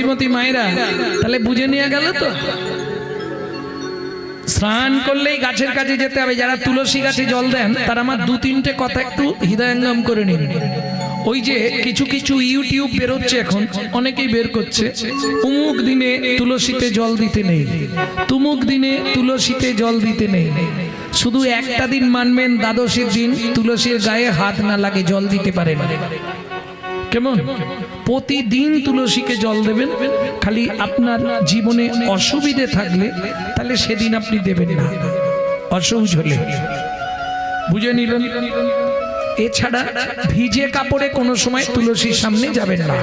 ভক্তিমতী মায়েরা তাহলে বুঝে নিয়ে গেল তো স্নান করলেই গাছের কাছে যেতে হবে। যারা তুলসী গাছে জল দেন তারা আমার দু তিনটে কথা একটু হৃদয়ঙ্গম করে নিন। ওই যে কিছু কিছু ইউটিউব বেরোচ্ছে এখন, অনেকেই বের করছে, অমুক দিনে তুলসীতে জল দিতে নেই, তুমুক দিনে তুলসীতে জল দিতে নেই। শুধু একটা দিন মানবেন, দ্বাদশীর দিন তুলসীর গায়ে হাত না লাগে জল দিতে পারে না। কেমন? প্রতিদিন তুলসীকে জল দেবেন। খালি আপনার জীবনে অসুবিধে থাকলে তাহলে সেদিন আপনি দেবেন না, অসহজ হলে। বুঝে নিলেন? এছাড়া ভিজে কাপড়ে কোনো সময় তুলসীর সামনে যাবেন না।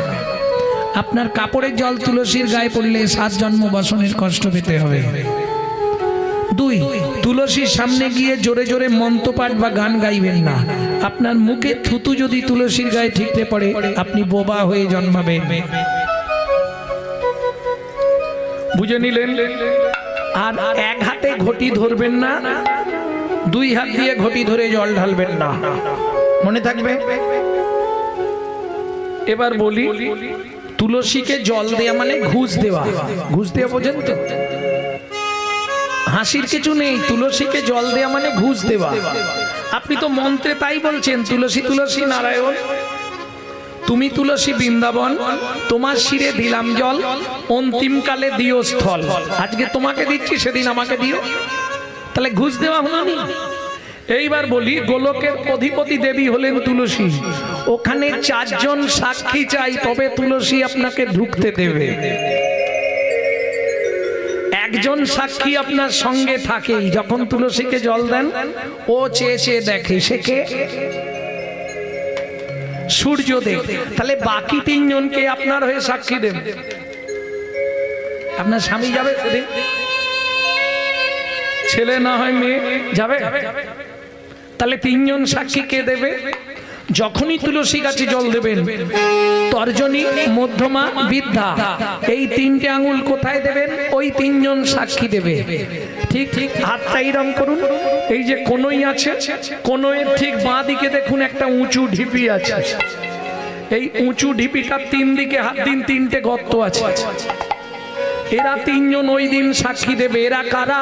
আপনার কাপড়ের জল তুলসীর গায়ে পড়লে 7 জন্ম বসনের কষ্ট পেতে হবে। 2, তুলসীর সামনে গিয়ে জোরে জোরে মন্ত্রপাঠ বা গান গাইবেন না। আপনার মুখে থুতু যদি তুলসীর গায়ে ঠিকতে পড়ে আপনি বোবা হয়ে জন্মাবেন। বুঝে নিলেন? আর এক হাতে ঘটি ধরবেন না, 2 হাত দিয়ে ঘটি ধরে জল ঢালবেন না, মনে থাকবে। এবার বলি, তুলসীকে জল দেয়া মানে ঘুষ দেওয়া। ঘুষ দেওয়া বোঝেন তো? হাসির কিছু নেই। তুলসীকে জল দেয়া মানে ঘুষ দেওয়া। আপনি তো মন্ত্রে তাই বলছেন, তুলসী তুলসী নারায়ণ, তুমি তুলসী বৃন্দাবন, তোমার শিরে দিলাম জল, অন্তিমকালে দিও স্থল। আজকে তোমাকে দিচ্ছি, সেদিন আমাকে দিও। তাহলে ঘুষ দেওয়া হলো না। এইবার বলি, গোলকের অধিপতি দেবী হলেন তুলসী। ওখানে 4 জন সাক্ষী চাই, তবে তুলসী আপনাকে ঢুকতে দেবে। একজন সাক্ষী আপনার সঙ্গে থাকেই। যখন তুলসীকে জল দেন ও চেয়ে চেয়ে দেখে, সে কে? সূর্যদেব। তাহলে বাকি 3 জনকে আপনার হয়ে সাক্ষী দেন। আপনার স্বামী যাবে, ছেলে না হয় মেয়ে যাবে, তাহলে 3 জন সাক্ষী কে দেবে? যখনই তুলসী গাছে জল দেবেন, তর্জনী, মধ্যমা, বৃদ্ধা, এই 3টে আঙুল কোথায় দেবেন? ওই 3 জন সাক্ষী দেবে। ঠিক ঠিক হাতটা এইরকম করুন। এই যে কোনই আছে, কোনয়ের ঠিক বাঁ দিকে দেখুন একটা উঁচু ঢিপি আছে। এই উঁচু ঢিপিটার 3 দিকে হাত দিন, 3টে গর্ত আছে। এরা 3 জন ওই দিন সাক্ষী দেবে। এরা কারা?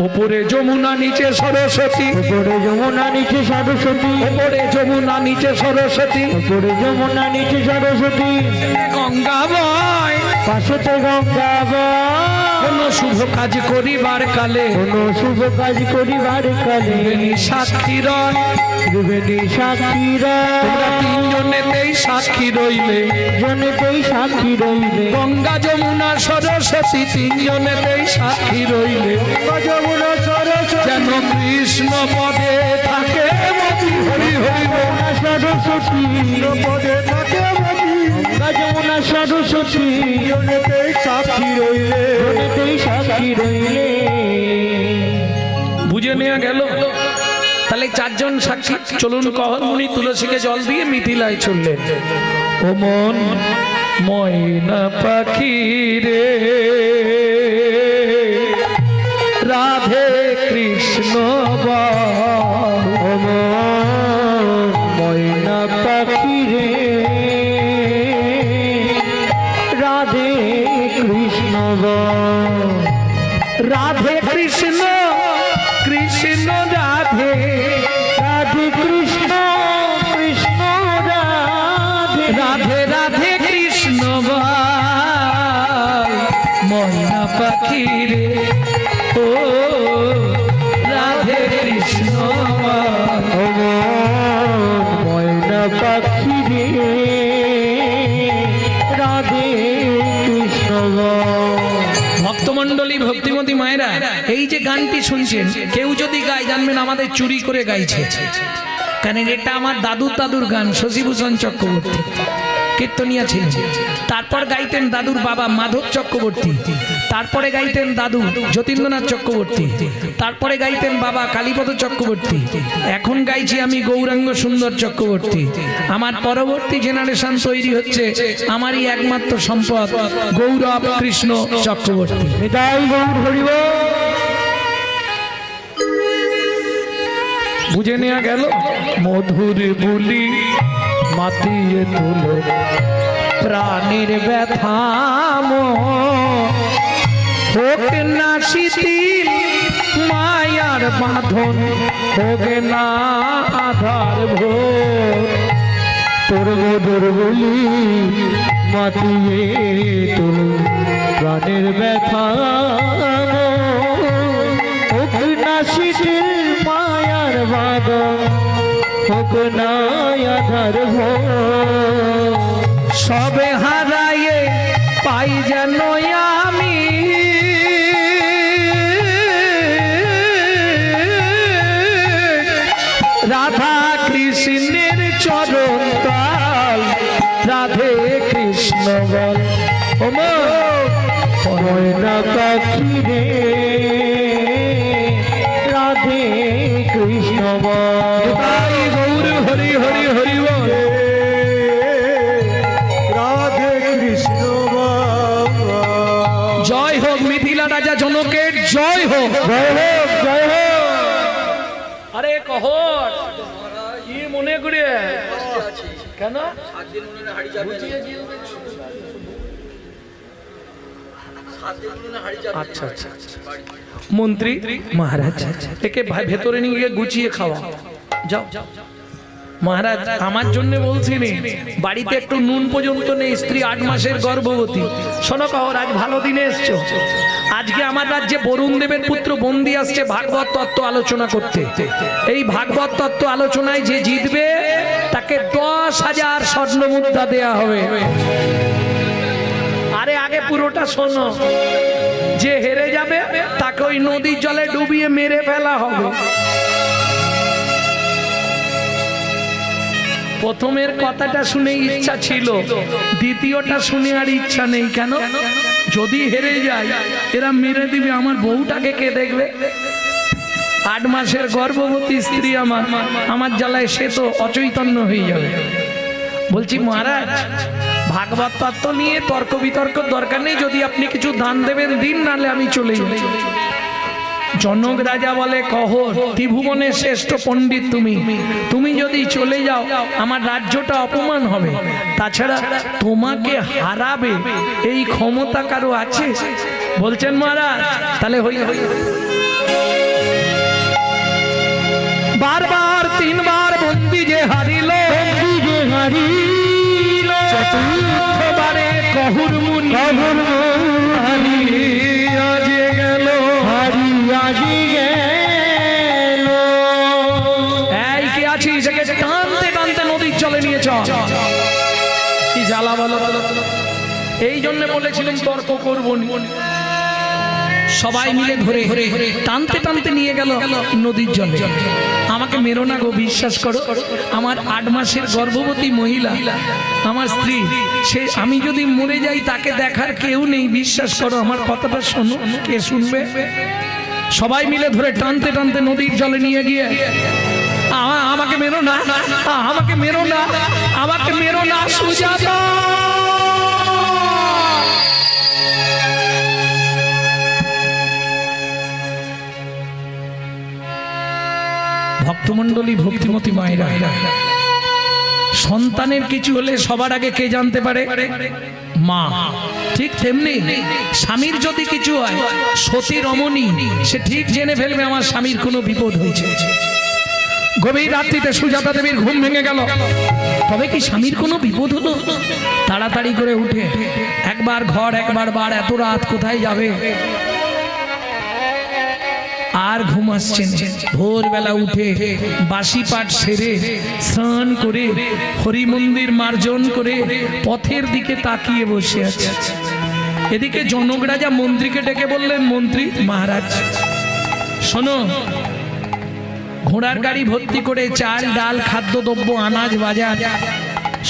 উপরে যমুনা, নিচে সরস্বতী। উপরে যমুনা, নিচে সরস্বতী। উপরে যমুনা, নিচে সরস্বতী। উপরে যমুনা, নিচে সরস্বতী। গঙ্গা বয়, পাশেতে গঙ্গা বয়। কোন শুভ কাজ করিবার কালে, কোন শুভ কাজ করিবার কালে সাক্ষী রয়, ত্রিবেণী সাক্ষী রয়। তোমরা 3 জনেতেই সাক্ষী রইলে, জনেতেই সাক্ষী রইলে। গঙ্গা যমুনা সরস্বতী 3 জনেতেই সাক্ষী রইলে। যমুনা সরস্বতী যেন কৃষ্ণ পদে থাকে মতি। হরি হরি বল। সরস্বতী পদে থাকে মতি। গঙ্গা যমুনা সরস্বতী জনেতেই সাক্ষী রইলে। জনেতেই সাক্ষী রইলে। বুঝে নেওয়া গেল? তাহলে 4 জন সাক্ষী। চলুন কহন মুনি তুলসীকে জল দিয়ে মিথিলায় চললেন। ও মন ময়না পাখি রে, রাধে কৃষ্ণ বল। ও মন ময়না পাখি রে, রাধে কৃষ্ণ বল। রাধে কৃষ্ণ, কৃষ্ণ রাধে, রাধে কৃষ্ণ, কৃষ্ণ রাধে। রাধে রাধে কৃষ্ণ বল। ময়না পাখি রে, ও রাধে কৃষ্ণ বল। ও মন ময়না পাখি রে, রাধে কৃষ্ণ বল। ভক্তমণ্ডলী, ভক্তিমতী মায়েরা, এই যে গানটি শুনছেন, কেউ যদি গায় জানবেন আমাদের চুরি করে গাইছে। কারণ এটা আমার দাদুর গান, শশীভূষণ চক্রবর্তী কীর্তনিয়া ছিলেন। তারপর গাইতেন দাদুর বাবা মাধব চক্রবর্তী, তারপরে গাইতেন দাদু যতীন্দ্রনাথ চক্রবর্তী, তারপরে গাইতেন বাবা কালীপদ চক্রবর্তী। এখন গাইছি আমি গৌরাঙ্গ সুন্দর চক্রবর্তী। আমার পরবর্তী জেনারেশন তৈরি হচ্ছে, আমারই একমাত্র সম্পদ গৌরব কৃষ্ণ চক্রবর্তী। নিতাই গৌর হরি বল। বুঝে নেওয়া গেল? মধুর বুলি মাতিয়ে তোলো প্রাণের ব্যথাম হোক না শিথিল মায়ার বাঁধন, হোক না আধার ভোর। তোর মধুর বলি মাতিয়ে তোর প্রাণের ব্যথা, হোক না শিথিল মায়ার বাঁধন, হোক না আধার ভোর। সবে হারায়ে পাই যেন আমি রাধা কৃষ্ণের চরণ তাল, রাধে কৃষ্ণ বল। ময়না পাখি রে রাধে কৃষ্ণ বল। তাই গৌর হরি হরি হরি বল। রাধে কৃষ্ণ বল। জয় হোক মিথিলা রাজা জনকের জয় হোক। জয় হোক জয় হোক। আরে কহর কি মনে করে কেন আচ্ছা আচ্ছা মন্ত্রী মহারাজ একে ভেতরে নিয়ে গিয়ে গুছিয়ে খাওয়া যাও। মহারাজ আমার জন্য বলছিনি, বাড়িতে একটু নুন পর্যন্ত নেই, স্ত্রী 8 মাসের গর্ভবতী। শোনো কহর, আজ ভালো দিনে এসছো। আজকে আমার রাজ্যে বরুণ দেবের পুত্র বন্দি আসছে ভাগবত তত্ত্ব আলোচনা করতে। এই ভাগবত তত্ত্ব আলোচনায় যে জিতবে তাকে 10,000 স্বর্ণ মুদ্রা দেয়া হবে। আরে আগে পুরোটা শোনো, যে হেরে যাবে তাকে ওই নদীর জলে ডুবিয়ে মেরে ফেলা হবে। প্রথমের কথাটা শুনে ইচ্ছা ছিল, দ্বিতীয়টা শুনে আর ইচ্ছা নেই। কেন? যদি হেরে যায় এরা মেরে দিবে, আমার বউটাকে কে দেখবে? 8 মাসের গর্ভবতী স্ত্রী আমার জ্বালায় সে তো অচৈতন্য হয়ে যাবে। বলছি মহারাজ, ভাগবত তত্ত্ব নিয়ে তর্ক বিতর্ক দরকার নেই, যদি আপনি কিছু দান দেবেন দিন, নালে আমি চলে যাই। জনক রাজা বলে, কহর ত্রিভুবনের শ্রেষ্ঠ পণ্ডিত তুমি যদি চলে যাও আমার রাজ্যটা অপমান হবে। তাছাড়া তোমাকে হারাবে এই ক্ষমতা কারো আছে? বলছেন মহারাজ তাহলে হই। বারবার 3 বার বন্দি যে হারিল, চতুর্থবারে কহুর মুনি হারিয়ে গেল। এই কে আছিস? একে টানতে টানতে নদীর জলে নিয়ে চল। কি জ্বালা বলো। এই জন্য বলেছিলেন তর্ক করবো। সবাই মিলে ধরে টানতে টানতে নিয়ে গেল নদীর জলে। আমাকে মেরো না গো, বিশ্বাস করো, আমার 8 মাসের গর্ভবতী মহিলা আমার স্ত্রী, সে আমি যদি মরে যাই তাকে দেখার কেউ নেই। বিশ্বাস করো, আমার কথাটা শোনো। কে শুনবে? সবাই মিলে ধরে টানতে টানতে নদীর জলে নিয়ে গিয়ে, আমাকে মেরো না, আমাকে মেরো না, আমাকে মেরো না সুজাতা। ভক্তমণ্ডলী, ভক্তিমতী মায়েরা, সন্তানের কিছু হলে সবার আগে কে জানতে পারে? মা। ঠিক তেমনি স্বামীর যদি কিছু হয়, সতী রমণী সে ঠিক জেনে ফেলবে আমার স্বামীর কোনো বিপদ হয়েছে। গভীর রাত্রিতে সুজাতা দেবীর ঘুম ভেঙে গেল। তবে কি স্বামীর কোনো বিপদ হলো? তাড়াতাড়ি করে উঠে একবার ঘর একবার বার, এত রাত কোথায় যাবে? আর ঘুম আসছে না। ভোরবেলা উঠে বাসি পাঠ সেরে স্নান করে হরি মন্দির মার্জন করে পথের দিকে তাকিয়ে বসে আছে। এদিকে জনক রাজা মন্ত্রীকে ডেকে বললেন, মন্ত্রী মহারাজ শোনো, ঘোড়ার গাড়ি ভর্তি করে চাল ডাল খাদ্যদ্রব্য আনাজ বাজার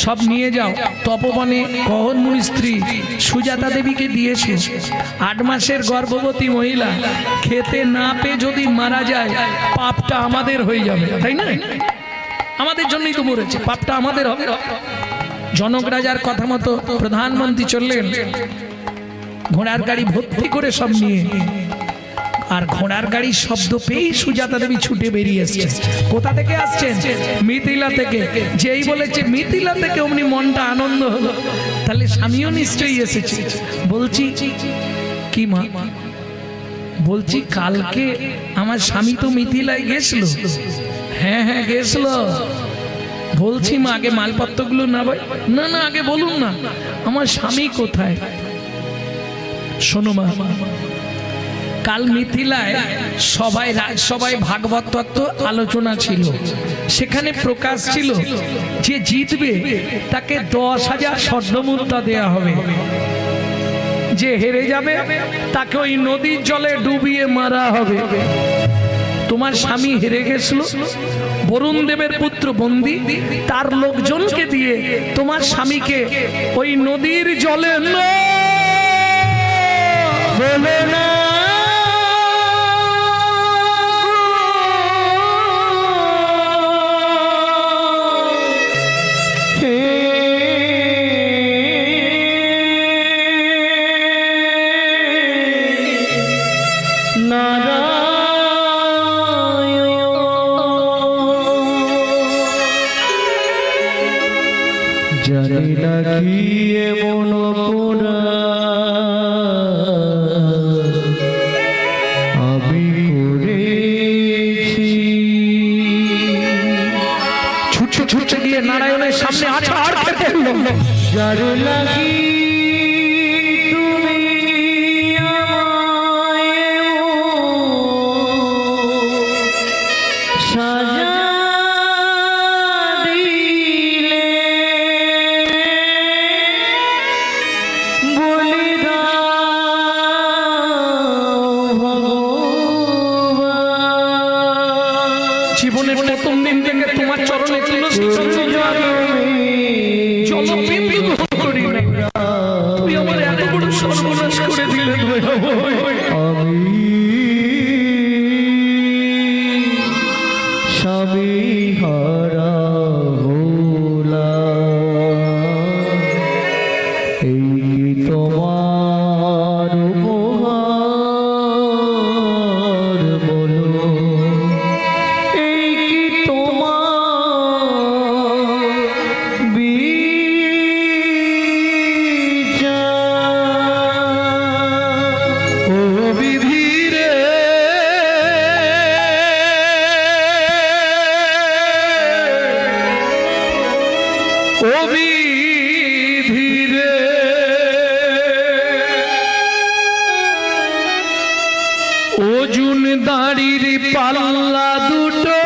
সব নিয়ে যাও, তপবনে কহর মুনির স্ত্রী সুজাতা দেবীকে দিয়েছে। 8 মাসের গর্ভবতী মহিলা খেতে না পেয়ে যদি মারা যায়, পাপটা আমাদের হয়ে যাবে, তাই না? আমাদের জন্যই তো মরেছে, পাপটা আমাদের হবে। জনক রাজার কথা মতো প্রধানমন্ত্রী চললেন, ঘোড়ার গাড়ি ভর্তি করে সব নিয়ে আর ঘোড়ার গাড়ির শব্দ পেয়েই সুজাতা দেবী ছুটে বেরিয়ে এসছে। কোথা থেকে আসছেন? মিথিলা থেকে। যেই বলেছে মিথিলা থেকে অমনি মনটা আনন্দ হলো, তাহলে স্বামীও নিশ্চয়ই এসেছে। বলছি কি মা, বলছি কালকে আমার স্বামী তো মিথিলায় গেছিল। হ্যাঁ হ্যাঁ গেছিল। বলছি মা আগে মালপত্রগুলো না ভাই, না না আগে বলুন না আমার স্বামী কোথায়। শোনো মা, কাল মিথিলায় সবাই রাজসভায় ভাগবত তত্ত্ব আলোচনা ছিল। সেখানে প্রকাশ ছিল যে জিতবে তাকে 10,000 স্বর্ণমুদ্রা দেয়া হবে, যে হেরে যাবে তাকে ওই নদীর জলে ডুবিয়ে মারা হবে। তোমার স্বামী হেরে গেছিল, বরুণ দেবের পুত্র বন্দী, তার লোকজনকে দিয়ে তোমার স্বামীকে ওই নদীর জলে বলে না জানি না কি এমন পোড়া আমি করেছি। ছুটছে ছুটছে গিয়ে নারায়ণের সামনে আছাড় খেতে হলো। যার লাগি তুমি আমায় সাজা জীবনের প্রথম দিন থেকে তোমার চরণে তুলসী তুমি আমার এত বড় সর্বনাশ করে দিলে। আমি স্বামী হারা হলাম, এই তোমার উপহার বলো, এই কি তোমার বিচার। ও বিধি রে, ও বিধি রে, ওজন দাড়ির পাল্লা দুটো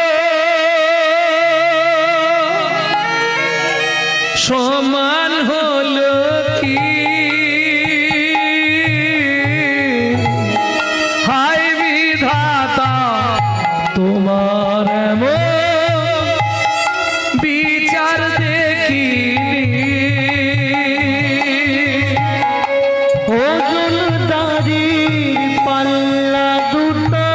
সমান হলো কি? হায় বিধাতা তোমার এমন বিচার দেখিনি। ওজন দাড়ির পাল্লা দুটো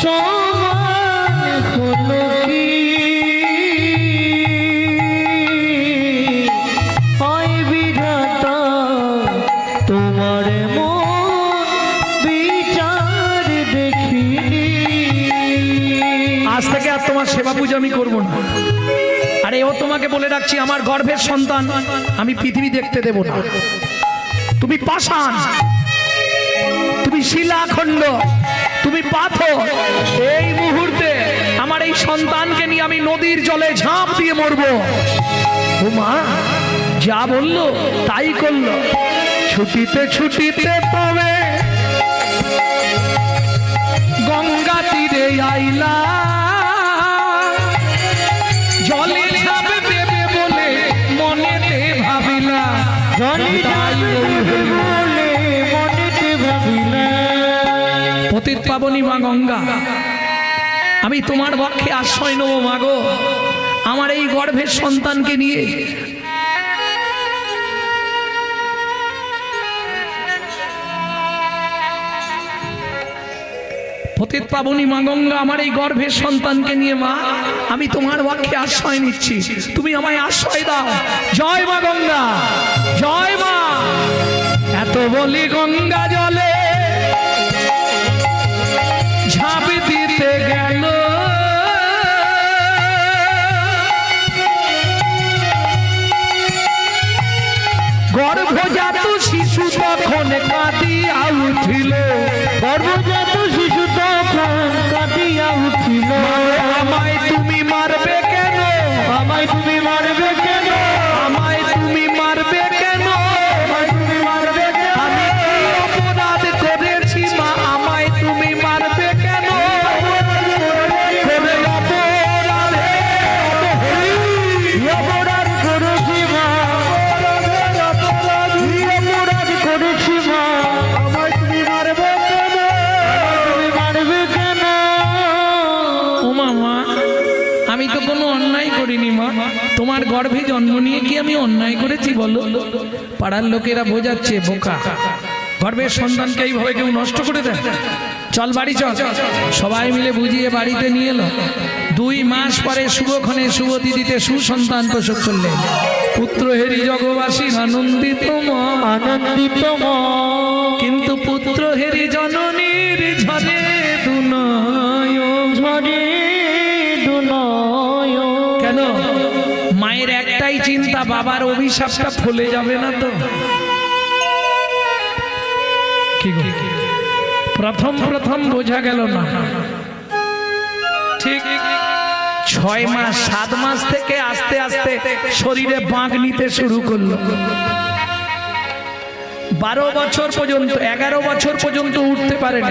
সমান হলো কি? হয় বিধাতা তোমার মন বিচার দেখিনি। আজ থেকে আর তোমার সেবা পূজা আমি করবো না। আরে ও তোমাকে বলে রাখছি, আমার গর্ভের সন্তান আমি পৃথিবী দেখতে দেব না। তুমি পাষাণ, তুমি শিলাখণ্ড, তুমি পাথর। এই মুহূর্তে আমার এই সন্তানকে নিয়ে আমি নদীর জলে ঝাঁপ দিয়ে মরবো। ও মা যা বললো তাই করলো। ছুটিতে ছুটিতে তবে গঙ্গা তীরে আইলা, জলে ঝাঁপ দেবে বলে মনেতে ভাবিলা। পতিত পাবনী মা গঙ্গা, আমি তোমার পক্ষে আশ্রয় নেব মাগো। আমার এই গর্ভের সন্তানকে নিয়ে পতিত পাবনী মা গঙ্গা, আমার এই গর্ভের সন্তানকে নিয়ে মা আমি তোমার পক্ষে আশ্রয় নিচ্ছি, তুমি আমায় আশ্রয় দাও। জয় মা গঙ্গা, জয় মা। এত বলি গঙ্গা জলে শিশু তখন কাঁদিয়া উঠিল, গর্ভজাত শিশু তখন কাঁদিয়া উঠিল। আমায় তুমি মারবে কেন, আমায় তুমি মারবে কেন, আমায় তুমি মারবে কেন, আমায় তুমি মারবে কেন, আমি কি অপরাধ করেছি মা, আমায় তুমি মারবে কেন, করে অপরাধে অপরাধ করেছি মা, অপরাধ করেছি মা, আমায় তুমি মারবে কেন, তুমি মারবে কেন। ও মামা, আমি তো কোনো অন্যায় করিনি মা, তোমার গর্ভে জন্ম নিয়ে কি আমি অন্যায় করেছি বলো? পাড়ার লোকেরা বোঝাচ্ছে বোকা, গর্ভের সন্তানকে এইভাবে কেউ নষ্ট করে দেয়? চল বাড়ি চল। সবাই মিলে বুঝিয়ে বাড়িতে নিয়ে এলো। 2 মাস পরে শুভক্ষণে শুভ তিথিতে সুসন্তান প্রসব করলেন। পুত্র হেরি জগবাসী আনন্দিত মন, আনন্দিত মন, কিন্তু পুত্র হেরি জননীর ঝরে দুনয়ন। ঝরে দুনয়ন। কেন? মায়ের একটাই চিন্তা, বাবার অভিশাপটা ফলে যাবে না তো। কি গো, প্রথম বোঝা গেল না। ঠিক 6 মাস 7 মাস থেকে আস্তে আস্তে শরীরে বাঁক নিতে শুরু করলো। 12 বছর পর্যন্ত, 11 বছর পর্যন্ত উঠতে পারে না।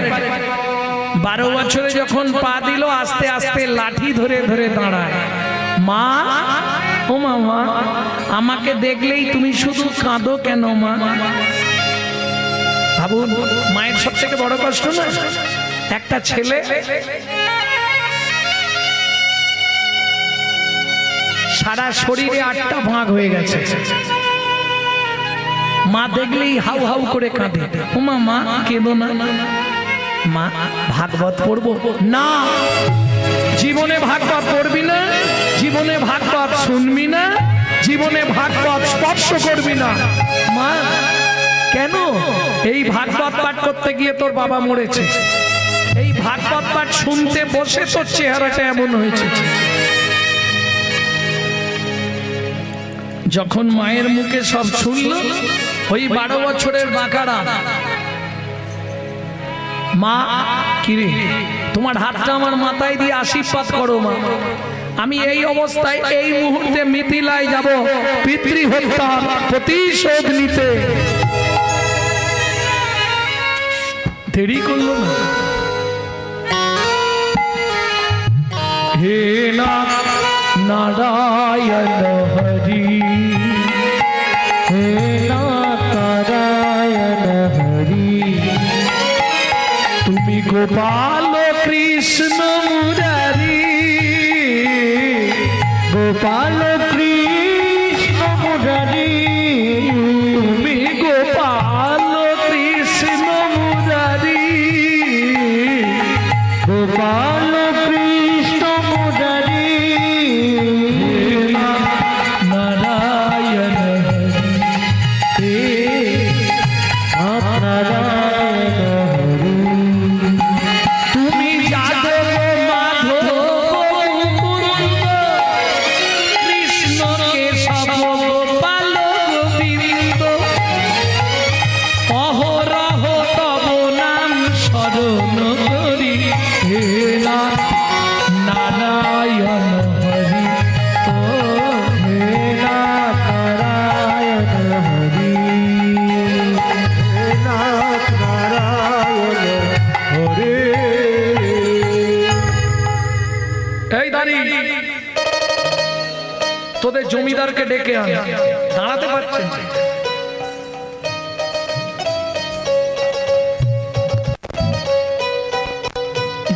12 বছরে যখন পা দিল, আস্তে আস্তে লাঠি ধরে ধরে দাঁড়ায়। মা, ও মা, আমাকে দেখলেই তুমি শুধু কাঁদো কেন মা? ভাবুন, মায়ের সব থেকে বড় কষ্ট না, একটা ছেলে সারা শরীরে 8টা ভাগ হয়ে গেছে, মা দেখলেই হাউ হাউ করে কাঁদে। ও মা, কেঁদো না মা, ভাগবত পড়বো না। জীবনে ভাগবত পড়বি না, জীবনে ভাগবত শুনবি না, জীবনে ভাগবত স্পর্শ করবি না। মা, কেন? এই ভাগবত পাঠ করতে গিয়ে তোর বাবা মরেছে, এই ভাগবত পাঠ শুনতে বসে তোর চেহারাটা এমন হয়েছে। যখন মায়ের মুখে সব শুনল, ওই 12 বছরের বাঁকারা, মা কিরে, তোমার হাতটা আমার মাথায় দিয়ে আশীর্বাদ করো মা, আমি এই অবস্থায় এই মুহূর্তে মিথিলায় যাব পিতৃ হত্যা প্রতিশোধ নিতে। দেরি করলো না। হে নারায়ণ হরি, হে নারায়ণ হরি, তুমি গোপাল কৃষ্ণ মুরারি, গোপাল কৃষ্ণ মুরারি, তুমি গোপাল কৃষ্ণ মুরারি, গোপাল কৃষ্ণ মুরারি, নারায়ণ হরি, নারায়ণ হরি, তুমি যাদব মাধব মুকুন্দ কৃষ্ণ কেশব গোপাল গোবিন্দ, অহরহ তব নাম স্মরণ করি, হে নারায়ণ হরি, ও হে নারায়ণ হরি, হে নারায়ণ হরি। এই দাঁড়ি, তোদের জমিদারকে ডেকে আন। দাঁড়াতে পারছেন?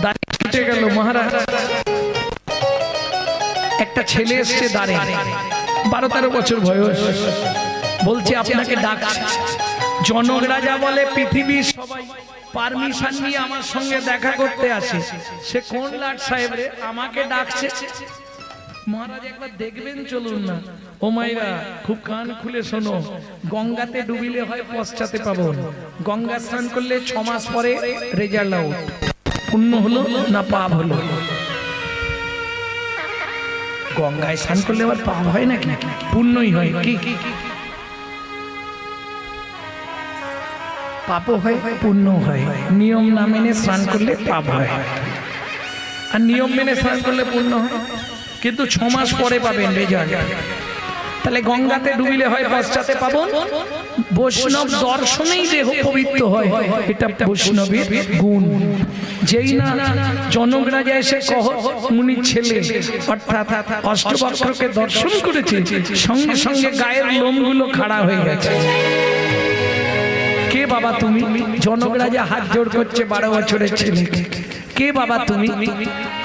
দাঁড়িয়ে ছুটে গেল মহারাজ। একটা ছেলে এসছে দাঁড়িয়ে, 12-13 বছর বয়স, বলছে আপনাকে ডাকছে। জনক রাজা বলে পৃথিবীর সবাই পারমিশন নিয়ে আমার সঙ্গে দেখা করতে আসে, সে কোন লাট সাহেব রে, আমাকে ডাকছে। মহারাজ একবার দেখবেন, চলুন না। ও মাইরা, খুব কান খুলে শোনো, গঙ্গাতে ডুবিলে হয় পশ্চাতে পাবন, গঙ্গা স্নান করলে 6 মাস পরে রেজাল্ট আউট, পুণ্য হলো না পাপ হলো। গঙ্গায় স্নান করলে আবার পাপ হয় নাকি? পুণ্যই হয়। কি পাপও হয় পুণ্য হয়। নিয়ম না মেনে স্নান করলে পাপ হয়, আর নিয়ম মেনে স্নান করলে পুণ্য হয়। কিন্তু 6 মাস পরে পাবেন রেজাল্ট। তাহলে গঙ্গাতে ডুবিলে হয় পশ্চাতে পাবন, বৈষ্ণব দর্শনেই দেহ পবিত্র হয়, এটা বৈষ্ণবের গুণ। যেই না জনক রাজা এসে কহ মুনির ছেলে অর্থাৎ অষ্টবক্রকে দর্শন করেছে, সঙ্গে সঙ্গে গায়ের লোমগুলো খাড়া হয়ে গেছে। কে বাবা তুমি? জনক রাজা হাত জোড় করছে 12 বছরের ছেলেকে। কে বাবা তুমি?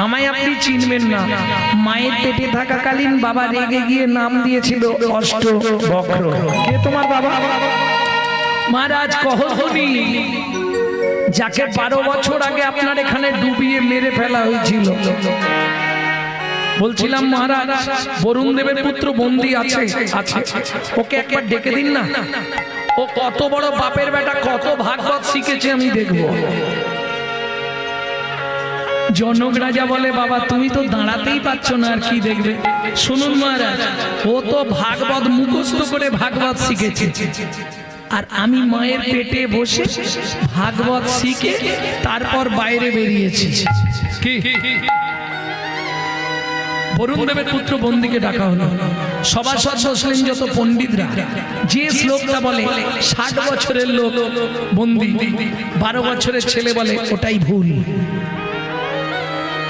আমায় আপনি চিনবেন না। মায়ের পেটে থাকাকালীন বাবা রেগে গিয়ে নাম দিয়েছিল অষ্টবক্র। কে তোমার বাবা? মহারাজ কহনি, যাকে 12 বছর আগে আপনার এখানে ডুবিয়ে মেরে ফেলা হয়েছিল। বলছিলাম মহারাজ বরুণ দেবের পুত্র বন্দী আছে, ওকে একবার ডেকে দিন না। ও কত বড় বাপের বেটা, কত ভাগবত শিখেছে আমি দেখবো। জনক রাজা বলে বাবা তুমি তো দাঁড়াতেই পাচ্ছ না, আর কি দেখবে? শুনুন মহারাজ, ও তো ভাগবত মুখস্থ করে ভাগবত শিখেছে, আর আমি মায়ের পেটে বসে ভাগবত শিখে তারপর বাইরে বেরিয়েছি। কি বরুণ দেবের পুত্র বন্দীকে ডাকা হলো। সভাসদ বসলেন যত পণ্ডিতরা। যে শ্লোকটা বলে 60 বছরের লোক বন্দী, 12 বছরের ছেলে বলে ওটাই ভুল।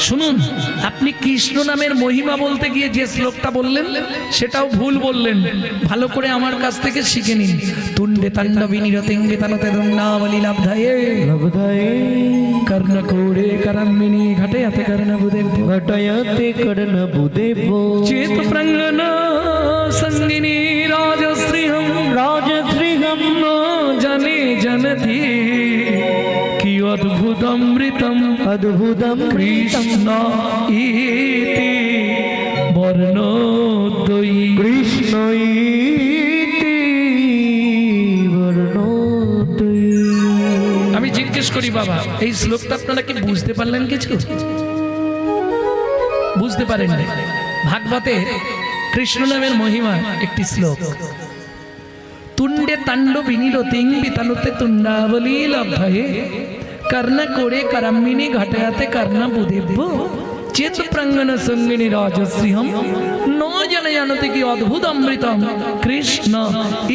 শুনুন, আপনি কৃষ্ণ নামের মহিমা বলতে গিয়ে যে শ্লোকটা বললেন সেটাও ভুল বললেন। ভালো করে আমার কাছ থেকে শিখে নিন। তুণ্ডে তাণ্ডবী নিরতিঙ্গে তানতে দণ্ডাবলী লাভধায়ে লব্ধায়ে কর্ণকোড়ে করম্মিনী ঘটয়াতে কর্ণবুদেব ঘটয়তে কর্ণবুদেব চেত প্রাঙ্গণ সঙ্গিনী রাজশ্রীহম রাজশ্রীহম ন জানে জনতি কি অদ্ভুত অমৃতম অদ্ভুতম কৃষ্ণ ইতি বর্ণোদ্বয়ী। কৃষ্ণ ইতি বর্ণোদ্বয়ী। আমি জিজ্ঞেস করি বাবা, এই শ্লোকটা আপনারা কি বুঝতে পারলেন? কিছু বুঝতে পারেন না? ভাগবতে কৃষ্ণ নামের মহিমা একটি শ্লোক। তুণ্ডে তাণ্ডবী নিরতিং বিতানুতে তুণ্ডাবলী লব্ধায়ে কর্ণ কোড়ে করম্মিনী ঘটয়াতে কর্ণ বুদেব্য চেত প্রাঙ্গণ সঙ্গিনী রাজশ্রীহম ন জন জানতে কি অদ্ভুত অমৃতম কৃষ্ণ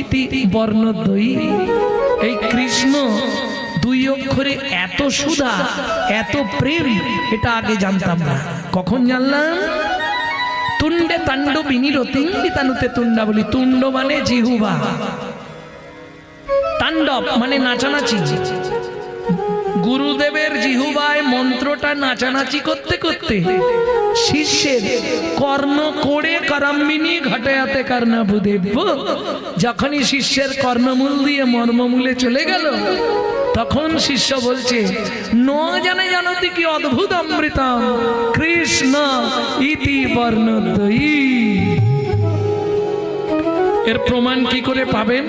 ইতি বর্ণদ্বয়ী। এই কৃষ্ণ 2 অক্ষরে এত সুধা, এত প্রেম, এটা আগে জানতাম না। কখন জানলাম? তুণ্ডে তাণ্ডবী নিরতিং বিতানুতে তুণ্ডাবলী। তুণ্ড মানে জিহুবা, তাণ্ডব মানে নাচানাচি। গুরুদেবের জিহুবায় মন্ত্রটা নাচানাচি করতে করতে শিষ্যের কর্ণ কোড়ে করম্মিনী ঘটয়াতে কর্ণবুদেব্য। যখনই শিষ্যের কর্ণমূল দিয়ে মর্মমূলে চলে গেল, তখন শিষ্য বলছে ন জানে জানতি কি অদ্ভুত অমৃতম কৃষ্ণ ইতি বর্ণদ্বয়ী। এর প্রমাণ কি করে পাবেন?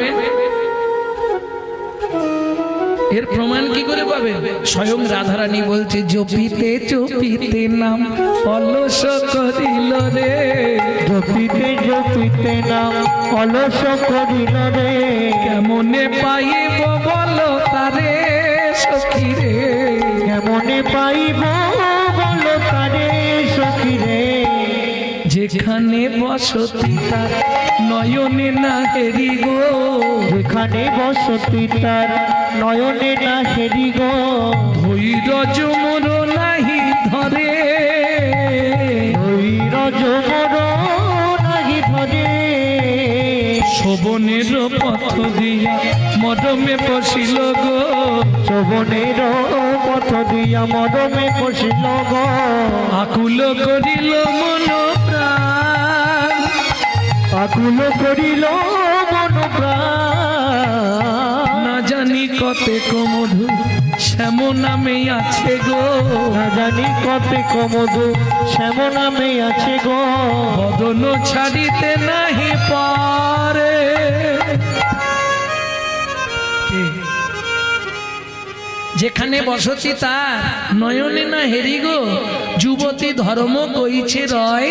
এর প্রমাণ কি করে পাবে? স্বয়ং রাধারানী বলছে জপিতে জপিতে নাম অলস করিল রে, জপিতে জপিতে নাম অলস করিল রে, কেমনে পাইব বল তারে সখী রে, কেমনে পাইব বল তারে সখী রে, যেখানে বসতি তার নয়নে না হেরি গো, যেখানে বসতি তার নয়নে না হেরি গো, ধৈর্য মোর নাহি ধরে, ধৈর্য মোর নাহি ধরে, শোভনের পথ দিয়া মরমে বসিল গো, শোভনের পথ দিয়া মরমে বসিল গো, আকুল করিল মন প্রাণ, আকুল করিল মন প্রাণ, না জানি কতেক মধু শ্যাম নামে আছে গো, না জানি কতেক মধু শ্যাম নামে আছে গো, বদন ছাড়িতে নাহি পারে। যেখানে বসতি তার নয়নে না হেরি গো, যুবতী ধর্ম কইছে রয়,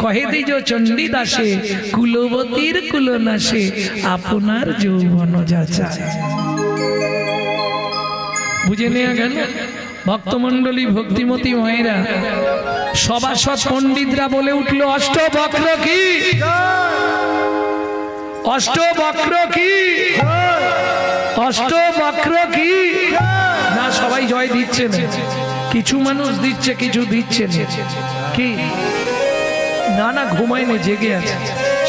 কহে দিজ চণ্ডী দাসে কুলবতীর কুলনাশে আপনার যৌবন যাচায়। বুঝে নেওয়া গেল। ভক্তমণ্ডলী ভক্তিমতী মায়েরা সভাসদ পণ্ডিতরা বলে উঠল অষ্টবক্র কি, অষ্টবক্র কি, অষ্টবক্র কি। না সবাই জয় দিচ্ছে না, কিছু মানুষ দিচ্ছে কিছু দিচ্ছে না। কি না না ঘুমায়নি, জেগে আছে।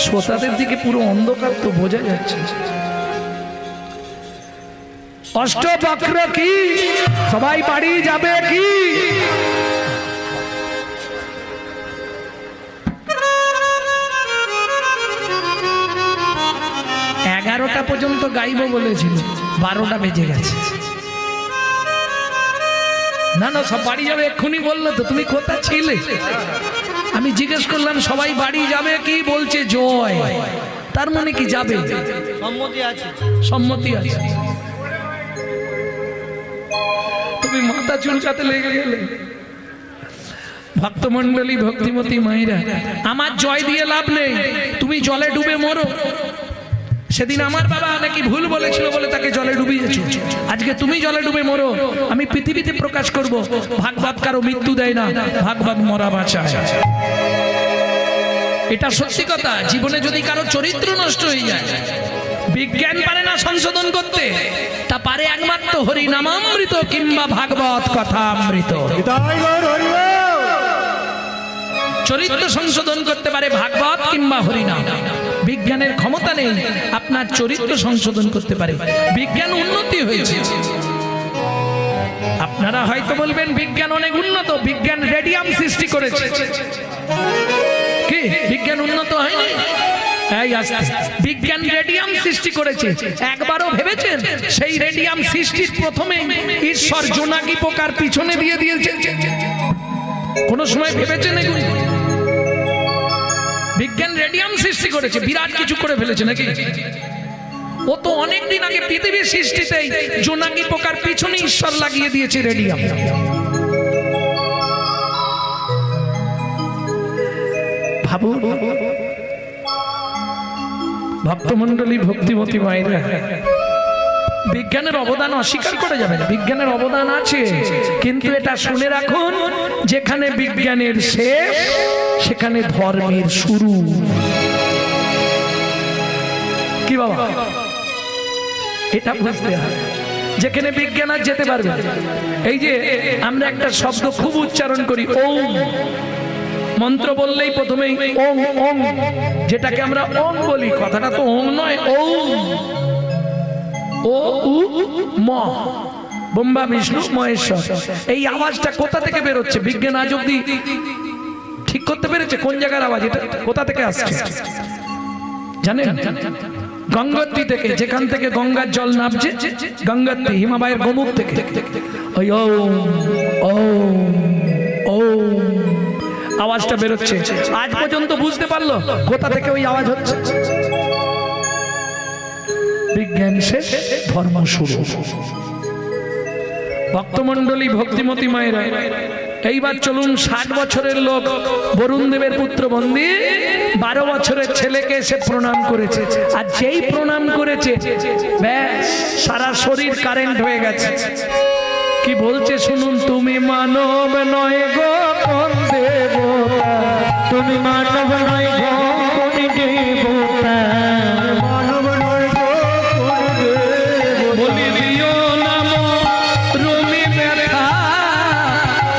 শ্রোতাদের দিকে পুরো অন্ধকার তো বোঝা যাচ্ছে। অষ্টবক্র কি, সবাই বাড়ি যাবে কি? 11টা পর্যন্ত গাইব বলেছিল, 12টা বেজে গেছে। না না সব বাড়ি যাবে এক্ষুনি বললো তো, তুমি কোথা ছিলে? আমি জিজ্ঞেস করলাম সবাই বাড়ি যাবে কি, বলছে জয়। তার মানে কি যাবে? সম্মতি আছে, সম্মতি আছে। তুমি মাথা চুলকাতে লেগে গেলে। ভক্তমণ্ডলী ভক্তিমতী মায়েরা, আমার জয় দিয়ে লাভ নেই, তুমি জলে ডুবে মরো। সেদিন আমার বাবা নাকি ভুল বলেছিল বলে তাকে জলে ডুবিয়েছো, আজকে তুমি জলে ডুবে মরো। আমি পৃথিবীতে প্রকাশ করব ভাগবত কারো মৃত্যু দেয় না, ভাগবত মরা বাঁচায়। এটা সত্যি কথা। জীবনে যদি কারো চরিত্র নষ্ট হয়ে যায়, বিজ্ঞান পারে না সংশোধন করতে, তা পারে একমাত্র হরি নামামৃত কিংবা ভাগবত কথামৃত। চরিত্র সংশোধন করতে পারে ভাগবত কিংবা হরিনাম। বিজ্ঞানের ক্ষমতা নেই, আপনার চরিত্র সংশোধন করতে পারে। বিজ্ঞান উন্নতি হয়েছে, আপনারা হয়তো বলবেন বিজ্ঞান অনেক উন্নত, বিজ্ঞান রেডিয়াম সৃষ্টি করেছে। কি বিজ্ঞান উন্নত হয়নি? বিজ্ঞান রেডিয়াম সৃষ্টি করেছে। একবারও ভেবেছেন সেই রেডিয়াম সৃষ্টির প্রথমে ঈশ্বর জোনাকি পোকার পিছনে দিয়ে দিয়েছে? কোন সময় ভেবেছেন এগুলো? বিজ্ঞান রেডিয়াম সৃষ্টি করেছে, বিরাট কিছু করে ফেলেছে নাকি? ও তো অনেকদিন আগে পৃথিবীর সৃষ্টিতেই জোনাকি পোকার পিছনে ঈশ্বর লাগিয়ে দিয়েছে রেডিয়াম। ভাবো ভক্তমণ্ডলী ভক্তিমতী মায়েরা, বিজ্ঞানের অবদান অস্বীকার করা যাবে না, বিজ্ঞানের অবদান আছে। কিন্তু এটা শুনে রাখুন, যেখানে বিজ্ঞানের শেষ সেখানে ধর্মের শুরু। কি বাবা, এটা বুঝতে হবে। যেখানে বিজ্ঞান আর যেতে পারবে। এই যে আমরা একটা শব্দ খুব উচ্চারণ করি, ওম। মন্ত্র বললেই প্রথমেই ওম ওম, যেটাকে আমরা ওম বলি, কথাটা তো ওম নয়, ওম। ও উ ম, ব্রহ্মা বিষ্ণু মহেশ্বর। এই আওয়াজটা কোথা থেকে বেরোচ্ছে? বিজ্ঞান আজ অব্দি ঠিক করতে পেরেছে কোন জায়গার আওয়াজ, এটা কোথা থেকে আসছে জানেন? গঙ্গোত্রী থেকে, যেখান থেকে গঙ্গার জল নামছে, গঙ্গোত্রী হিমালয়ের গোমুখ থেকে ওই ওম ওম ওম আওয়াজটা বেরোচ্ছে। আজ পর্যন্ত বুঝতে পারলো কোথা থেকে ওই আওয়াজ হচ্ছে? বিজ্ঞান শেষ, ধর্ম শুরু। ভক্তমণ্ডলী ভক্তিমতী মায়েরা, এইবার চলুন 60 বছরের লোক বরুণ দেবের পুত্র বন্দী 12 বছরের ছেলেকে এসে প্রণাম করেছে। আর যেই প্রণাম করেছে ব্যাস সারা শরীর কারেন্ট হয়ে গেছে। কি বলছে শুনুন, তুমি মানব নয় গো কোন দেবতা, তুমি মানব নয় গো কোন দেবতা, মানব নয় গো কোন দেবতা, বলি দিও নাম রুমি ব্যথা,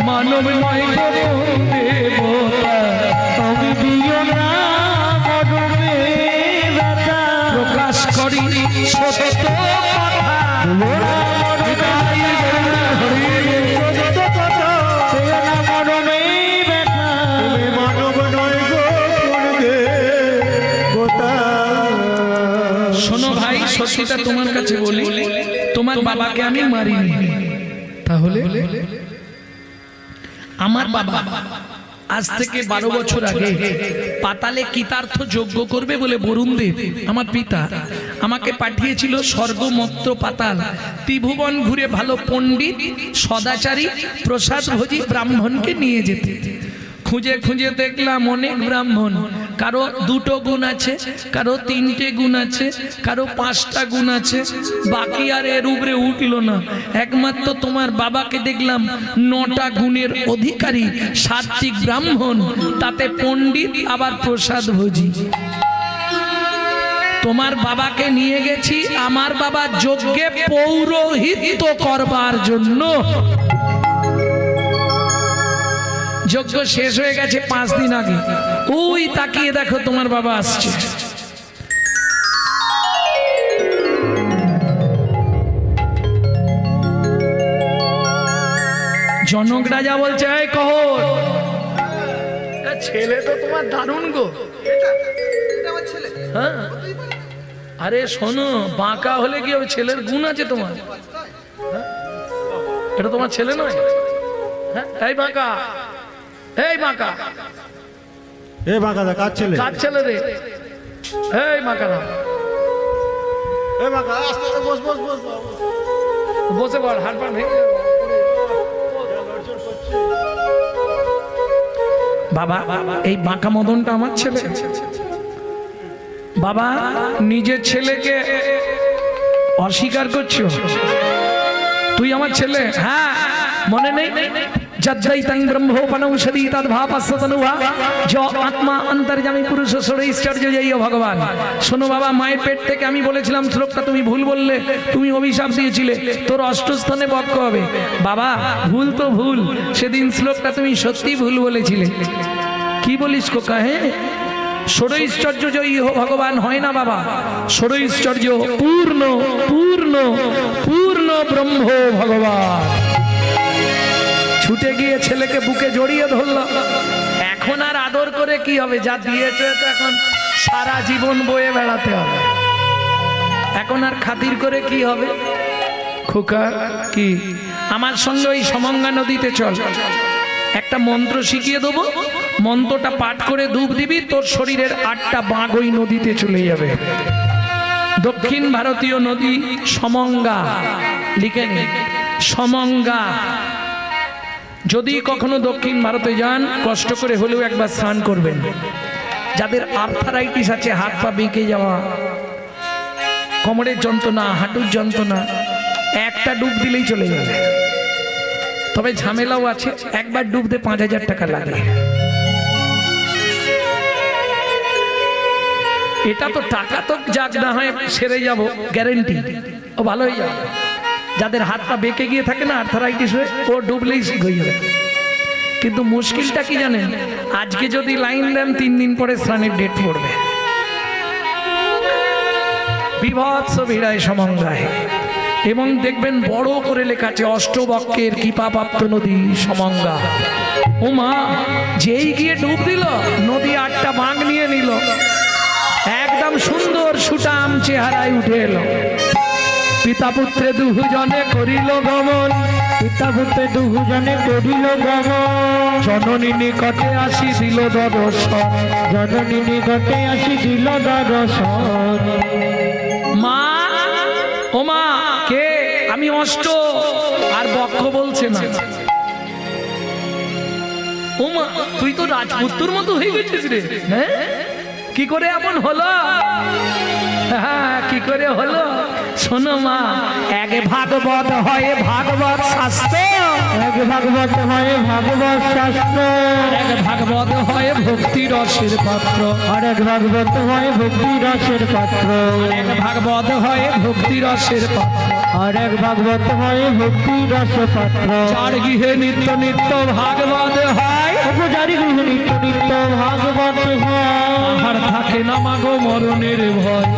মানব নয় গো কোন দেবতা, তুমি দিও নাম রুমি ব্যথা, প্রকাশ করি সত্য কথা, শোনো ভাই, সত্যিটা তোমার কাছে বলি, তোমার বাবাকে আমি মারিনি, তাহলে আমার বাবা আজ থেকে 12 বছর আগে পাতালে কৃতার্থ যজ্ঞ করবে বলে বরুণ দেব আমার পিতা আমাকে পাঠিয়েছিল স্বর্গমত্র পাতাল ত্রিভুবন ঘুরে ভালো পণ্ডিত সদাচারী প্রসাদ ভোজী ব্রাহ্মণকে নিয়ে যেতে। খুঁজে খুঁজে দেখলাম অনেক ব্রাহ্মণ, কারো দুটো গুণ আছে, কারো তিনটে গুণ আছে, কারো পাঁচটা গুণ আছে, বাকি আর এর উপরে উঠলো না। একমাত্র তোমার বাবাকে দেখলাম 9টা গুণের অধিকারী, সাত্বিক ব্রাহ্মণ, তাতে পণ্ডিত, আবার প্রসাদ ভোজি। তোমার বাবাকে নিয়ে গেছি আমার বাবা যজ্ঞে পৌরোহিত্য করবার জন্য। যজ্ঞ শেষ হয়ে গেছে 5 দিন আগে। ওই তাকিয়ে দেখো তোমার বাবা আসছে। জনক রাজা বলছে, এই কহর, ছেলে তো তোমার দারুণ গো। হ্যাঁ, আরে শোনো, বাঁকা হলে কি হবে? ছেলের গুণ আছে তোমার। এটা তোমার ছেলে নয়? হ্যাঁ, এই বাঁকা, এই বাঁকা, এই বাঁকা দা কার ছেলে? কার ছেলে রে? এই বাঁকা না, এই বাঁকা, আস্তে আস্তে বস বস বস বসে পড়, হাত পা ভেঙে যাবে। বাবা, এই বাঁকা মদনটা আমার ছেলে। বাবা, নিজের ছেলেকে অস্বীকার করছো? তুই আমার ছেলে? হ্যাঁ, মনে নেই? যদ্দৈতং ব্রহ্মোপনৌষধি তদ্ভাপস্তনুভা য আত্মা অন্তর্যামী পুরুষ ষড়ৈশ্বর্য জয় ভগবান। শোনো বাবা, মায়ের পেট থেকে আমি বলেছিলাম শ্লোকটা তুমি ভুল বললে, তুমি অভিশাপ দিয়েছিলে, তোর অষ্টস্থানে বক্ষ হবে। বাবা, ভুল তো ভুল, সেদিন শ্লোকটা তুমি সত্যি ভুল বলেছিলে। কি বলিস কোকা? হ্যাঁ, ষড়ৈশ্বর্য জয়ী ভগবান হয় না বাবা, ষড়ৈশ্বর্য পূর্ণ পূর্ণ পূর্ণ ব্রহ্ম ভগবান। ছুটে গিয়ে ছেলেকে বুকে জড়িয়ে ধরল। এখন আর আদর করে কি হবে? যা দিয়েছে তো এখন সারা জীবন বয়ে বেড়াতে হবে। এখন আর খাতির করে কি হবে? খোকা, কি আমার সঙ্গে ওই সমঙ্গা নদীতে চল, একটা মন্ত্র শিখিয়ে দেবো, মন্ত্রটা পাঠ করে ধূপ দিবি, তোর শরীরের 8টা বাঘ ওই নদীতে চলে যাবে। দক্ষিণ ভারতীয় নদী সমঙ্গা, লিখে নি, সমঙ্গা। যদি কখনো দক্ষিণ ভারতে যান, কষ্ট করে হলেও একবার স্নান করবেন। যাদের আর্থারাইটিস আছে, হাত পা বেঁকে যাওয়া, কোমরের যন্ত্রণা, হাঁটুর যন্ত্রণা, একটা ডুব দিলেই চলে যাবে। তবে ঝামেলাও আছে, একবার ডুবতে 5000 টাকা লাগে। এটা তো টাকা তো যাক না হয় সেরে যাব, গ্যারেন্টি ও ভালো হয়ে যাবে। যাদের হাত পা বেঁকে গিয়ে থাকে না, আর্থারাইটিস হয়ে, ও ডুবলেই ঠিক হয়ে যাবে। কিন্তু মুশকিলটা কি জানেন? আজকে যদি লাইন দেন, 3 দিন পরে স্নানের ডেট পড়বে। বিভৎস ভিড়ায় সমঙ্গায়, এবং দেখবেন বড় করে লেখা আছে অষ্টবক্ষের কৃপাপ্রাপ্ত নদী সমঙ্গা। ও মা, যেই গিয়ে ডুব দিল, নদী 8টা বাঁক নিয়ে নিল, একদম সুন্দর সুটাম চেহারায় উঠে এলো। পিতা পুত্রে দুজনে করিল গমন, পিতা পুত্রে দুজনে করিল গমন, জননী নিকটে আসি দিল দর্শন, জননী নিকটে আসি দিল দর্শন। মা, ও মা, কে? আমি অষ্ট। আর বক্ষ বলছে না। ও মা, তুই তো রাজপুত্রর মতো হয়ে গেছিস রে। হ্যাঁ, কি করে এমন হলো? হ্যাঁ, কি করে হলো? শোনো মা, এক ভাগবত হয় ভাগবত শাস্ত্র, এক ভাগবত হয় ভাগবত শাস্ত্র, এক ভাগবত হয় ভক্তি রসের পাত্র, আর এক ভাগবত হয় ভক্তি রসের পাত্র, এক ভাগবত হয় ভক্তি রসের পাত্র, আর এক ভাগবত হয় ভক্তি রস পাত্র। চার গৃহে নিত্য নিত্য ভাগবত হয়, উপচারী গৃহে নিত্য নিত্য ভাগবত হয়, তাহার থাকে না মাগো মরণের ভয়,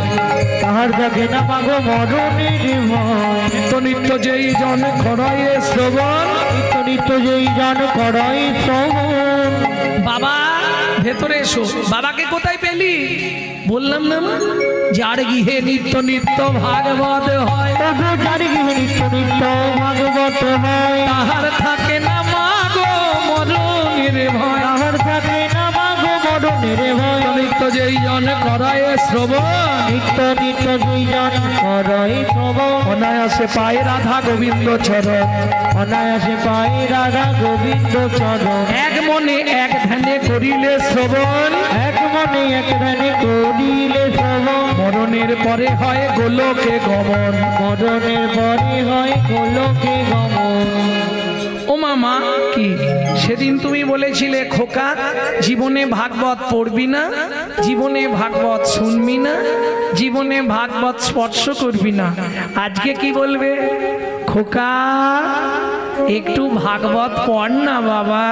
তাহার থাকে না মাগো মরণের ভয়। নিত্য নিত্য যেই জন করয়ে শ্রবণ, নিত্য নিত্য যেই জন করয় শ্রবণ। বাবা ভেতরে এসো। বাবাকে কোথায় পেলি? বললাম না মা, যার গৃহে নিত্য নিত্য ভাগবত হয়, উপচারী গৃহে নিত্য নিত্য ভাগবত হয়, তাহার থাকে না মাগো মরণের ভয়, তাহার থাকে না মাগো মরণের ভয়। নিত্য যেই জন করায় শ্রবণ, নিত্য নিত্য দুইজন করই শ্রবণ, অনায়াসে পায় রাধা গোবিন্দ চরণ, অনায়াসে পাই রাধা গোবিন্দ চরণ। এক মনে এক ধ্যানে করিলে শ্রবণ, এক মনে এক ধ্যানে করিলে শ্রবণ, মরণের পরে হয় গোলকে গমন। মরণের পরে হয় গোলকে গমন। ও মামা, কি সেদিন তুমি বলেছিলে খোকা জীবনে ভাগবত পড়বি না, জীবনে ভাগবত শুনবি না, জীবনে ভাগবত স্পর্শ করবি না, আজকে কি বলবে? খোকা একটু ভাগবত পড় না বাবা।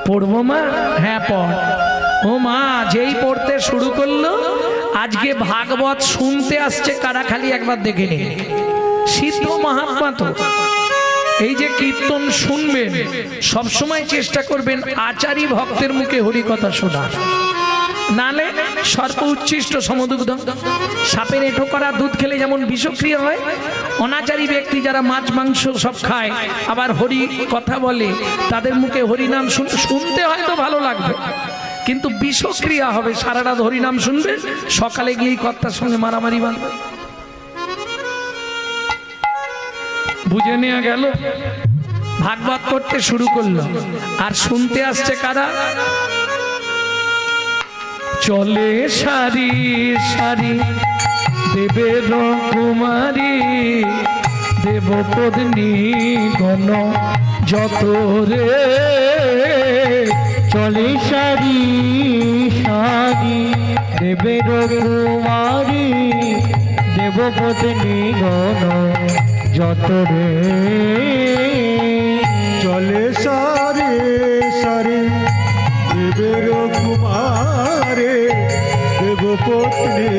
পড়বো মা? হ্যাঁ পড়। ও মা, যেই পড়তে শুরু করলো আজকে ভাগবত শুনতে আসছে কারা, খালি একবার দেখে নে। সিদ্ধ মহাত্মা তো এই যে কীর্তন শুনবেন সবসময় চেষ্টা করবেন আচারী ভক্তের মুখে হরিকথা শোনার, নালে সর্প উচ্ছিষ্ট সমদুগ্ধ। সাপের এঁঠো করা দুধ খেলে যেমন বিষক্রিয়া হয়, অনাচারী ব্যক্তি যারা মাছ মাংস সব খায় আবার হরি কথা বলে, তাদের মুখে হরিনাম শুনতে হয়তো ভালো লাগবে কিন্তু বিষক্রিয়া হবে। সারা রাত হরিনাম শুনবে, সকালে গিয়ে কর্তার সঙ্গে মারামারি বাঁধবে। বুঝে নেওয়া গেল? ভাগবত করতে শুরু করলো আর শুনতে আসছে কারা? চলে সারি সারি দেবের কুমারী, দেবপত্নী গণ যত রে। চলে সারি সারি দেবের কুমারী, দেবপত্নী গণ যত রে। চলে সারে সারে দেবের কুমারে, দেবপত্নী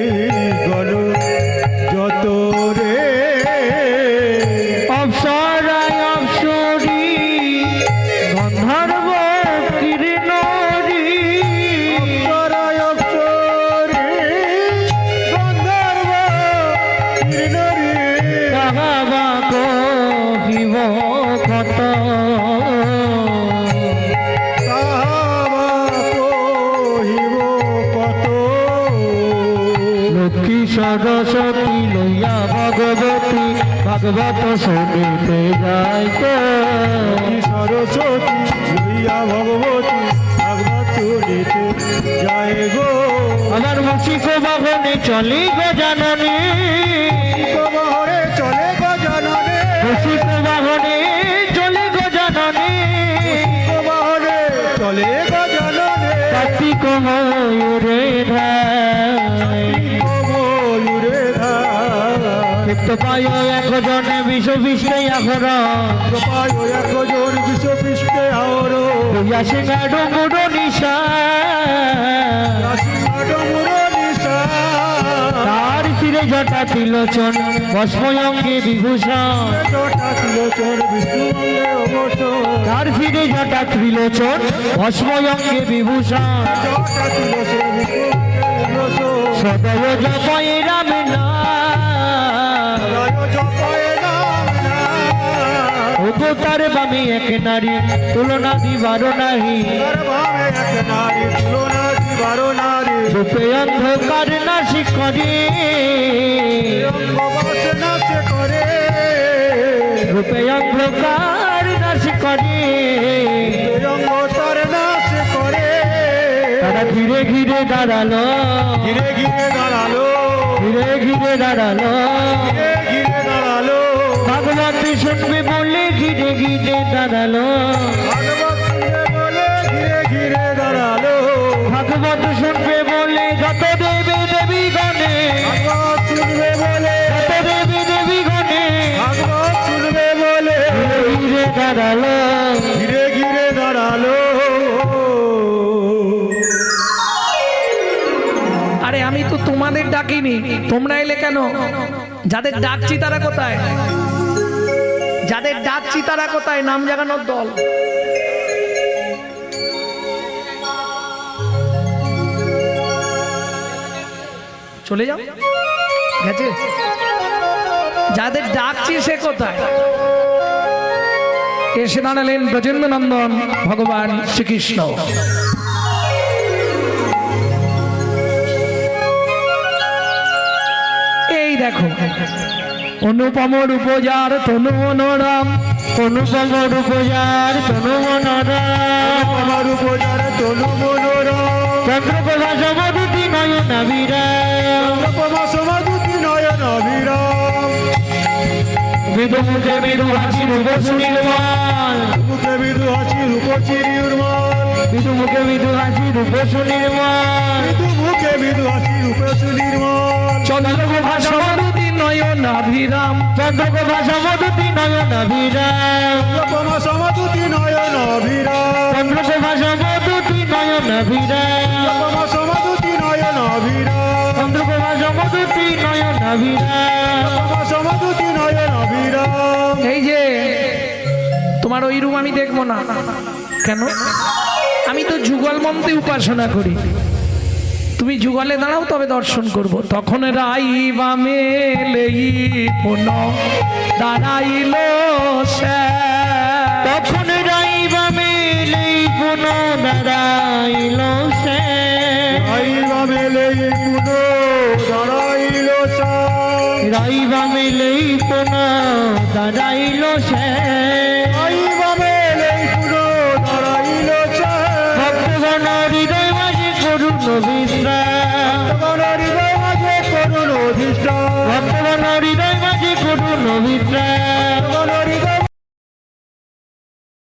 গণ যত রে। অপ্সরায় অপ্সরী গন্ধর্ব কিরণরী, অপ্সরায় অপ্সরে গন্ধর্ব কিন্নরী, কাহাবা কহিব কত, তাহাবা কহিব কত। লক্ষ্মী সরস্বতী লইয়া ভগবতী, ভাগবত শুনিতে যাইত। কি সরস্বতী লইয়া ভগবতী, ভাগবত শুনিতে যায় গো। আমার মুসিক বাহনে চলি গো জাননী, বহরে চলে গজাননে, মুসিক বাহনে চলি গো জাননী। বহরে চলে গজাননে, কার্তিক ময়ূরে ধায়, ময়ূরে ধার। ক্ষিপ্ত পায় একজনে বিষ বিষ্ণে আহরণ, কৃপায় একজন বিশ্বপৃষ্ঠে আওর, হইয়া সিংহা ডুমুর নিশা। ডমুর নিশা। তার শিরে জটা তিলোচন, ভস্ময়ঙ্গে বিভূষণ। জটা তিলোচন বিষ্ণুঙ্গে অবসর, তার শিরে জটা ত্রিলোচন, ভস্ময়ঙ্গে বিভূষণ। জটা তিলোচন বিষ্ণুঙ্গে অবসর। সদয় জপয়ে রাম নাম, জয় জপয় নাম নাম। ওগো তার বামে এক নারী, তুলনা দিবার নাহি। তার ভাবে এক নারী, তুলনা দিবার নারী। রূপে অন্ধকার নাশি করে, অঙ্গবাস নাচে করে, রূপে অন্ধকার নাশি করে। অঙ্গ তার নাচে করে। তারা ঘিরে ঘিরে দাঁড়ালো, ঘিরে ঘিরে দাঁড়ালো, ঘিরে ঘিরে দাঁড়ালো। ঘিরে ঘিরে দাঁড়ালো। ভাগবত শুনবে বলে ঘিরে ঘিরে দাঁড়ালো, ভাগবত শুনবে বলে ঘিরে ঘিরে দাঁড়ালো। ভাগবত শুনবে বলে যত দেবী দেবী গণে, ভাগবত শুনবে বলে, যত দেবী দেবী গণে। ভাগবত শুনবে বলে ঘিরে ঘিরে দাঁড়ালো, ঘিরে ঘিরে দাঁড়ালো। আরে আমি তো তোমাদের ডাকিনি, তোমরা এলে কেন? যাদের ডাকছি তারা কোথায়? যাদের ডাকছি তারা কোথায়? নাম জাগানোর দল। চলে যাও, গেছে। যাদের ডাকছি সে কোথায়? এসে দাঁড়ালেন ব্রজেন্দ্র নন্দন ভগবান শ্রীকৃষ্ণ। দেখো অনুপম রূপজার তনু মনোরম, অনুপম রূপজার তনু মনোরম, আমার উপজার তনু মনোরম, চন্দ্রপ্রভা সমদুতি নয়ন বিরাম, চন্দ্রপ্রভা সমাদুতি নয়ন বিরাম, মৃদু মুখে মৃদু হাসি রূপসী নির্মল, মুখে বিদু হাসি রূপসী নির্মল, মৃদু মুখে মৃদু হাসি রূপসী নির্মল, বিদু মুখে বিদু হাসি রূপসী নির্মল, চন্দ্রপ্রভা সমদুতি নয়নাভিরাম, চন্দ্রপ্রভা সমদুতি নয়ন বিরাম, চন্দ্রপ্রভা সমাদুতি নয়ন বিরাম, চন্দ্রপ্রভা সমদুতি নয়ন বিরাম, চন্দ্রপ্রভা সমাদুতি নয়ন বিরাম, চন্দ্রপ্রভা সমদুতি নয়ন বিরাম। চন্দ্রপ্রভা সমাদুতি নয়ন বিরাম। এই যে তোমার ওই রূপ আমি দেখবো না কেন? আমি তো যুগল মন্ত্রে উপাসনা করি, তুমি যুগলে দাঁড়াও তবে দর্শন করব। তখন রাইবা মেলেই পুন দাঁড়াইল সে, তখন রাইবা মেলেই পুন দাঁড়াইল সে, আইবা মেলেই পুনো দাঁড়াইল চাঁদ, রাইবা মেলেই পুন দাঁড়াইল সে, আইবা মেলেই পুনো দাঁড়াইল চাঁদ, ভক্তগণ হৃদয় মাঝে করুণ বিশ্রাম, ভক্তগণ হৃদয় মাঝে করুণ অধিষ্ঠান, ভক্তগণ হৃদয় মাঝে করুণ বিশ্রাম,